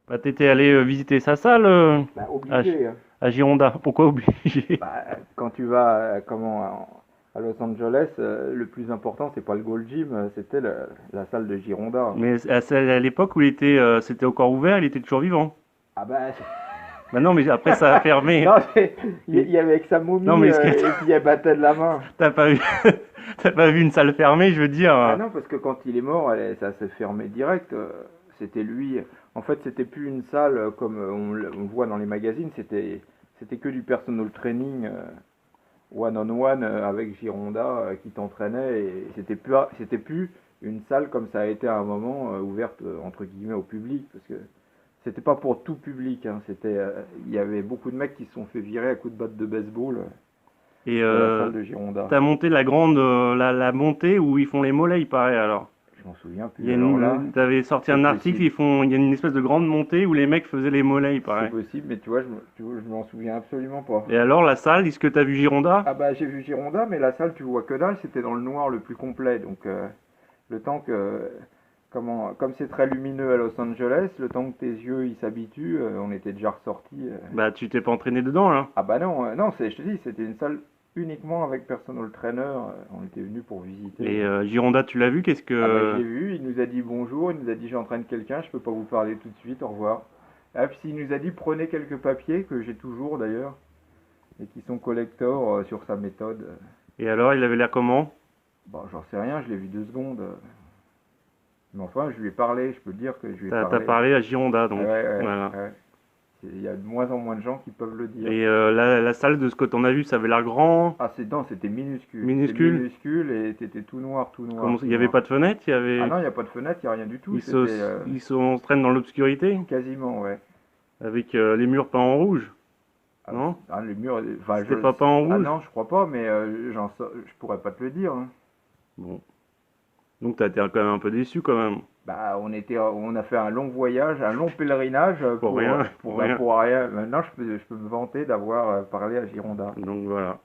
Bah, t'étais allé visiter sa salle Bah, à, obligé, hein. à Gironda. Pourquoi obligé? Bah, quand tu vas à Los Angeles, le plus important, c'est pas le Gold Gym, c'était la salle de Gironda. Mais à l'époque où c'était encore ouvert, il était toujours vivant. Ah bah, Bah non, mais après ça a fermé. non, il Et- y avait avec sa non, momie mais est-ce que et puis elle battait de la main. t'as pas vu, t'as pas vu une salle fermée, je veux dire. Ah non, parce que quand il est mort, ça s'est fermé direct. C'était lui. En fait, c'était plus une salle comme on voit dans les magazines. C'était que du personal training one on one avec Gironda qui t'entraînait et c'était plus une salle comme ça a été à un moment ouverte entre guillemets au public parce que c'était pas pour tout public. Hein. Il y avait beaucoup de mecs qui se sont fait virer à coups de batte de baseball Et de la salle de Gironda. t'as monté la grande, la montée où ils font les mollets, il paraît alors. Je m'en souviens Il y plus. a Alors là, t'avais sorti c'est un article, possible. il y a une espèce de grande montée où les mecs faisaient les mollets, il C'est paraît. possible, mais tu vois, je m'en souviens absolument pas. Et alors la salle, est-ce que t'as vu Gironda? Ah bah j'ai vu Gironda, mais la salle tu vois que dalle, c'était dans le noir le plus complet. Donc le temps que, comme c'est très lumineux à Los Angeles, le temps que tes yeux ils s'habituent, on était déjà ressortis. Bah tu t'es pas entraîné dedans là. Ah bah non, non, je te dis, c'était une salle uniquement avec personal trainer. On était venu pour visiter. Et Gironda, tu l'as vu, qu'est-ce Ah bah je que... l'ai vu, il nous a dit bonjour, il nous a dit j'entraîne quelqu'un, je peux pas vous parler tout de suite, au revoir. Ah puis il nous a dit prenez quelques papiers que j'ai toujours d'ailleurs et qui sont collector sur sa méthode. Et alors, il avait l'air comment? Bon, j'en sais rien, je l'ai vu 2 secondes. Mais enfin, je lui ai parlé, je peux te dire que je lui ai T'as parlé. parlé à Gironda, Ah ouais, donc. ouais, Voilà. ouais. Il y a de moins en moins de gens qui peuvent le dire. Et la salle, de ce que t'en as vu, ça avait l'air grand, Ah, non, c'était minuscule. C'était minuscule. minuscule et c'était tout noir, tout noir, Comment, il tout n'y avait noir. pas de fenêtre, Ah non, il n'y a pas de fenêtre, il n'y a rien du tout. ils C'était ils s'entraînent dans l'obscurité, quasiment, ouais. avec les murs peints en rouge, Ah, non? les murs, enfin, C'était pas peint en ah rouge? non, je crois pas, mais je pourrais pas te le dire. Hein. Bon. Donc t'as été quand même un peu déçu quand même. Bah, on a fait un long voyage, un long pèlerinage Pour rien, pour rien. pour rien. Maintenant, je peux me vanter d'avoir parlé à Gironda. Donc voilà.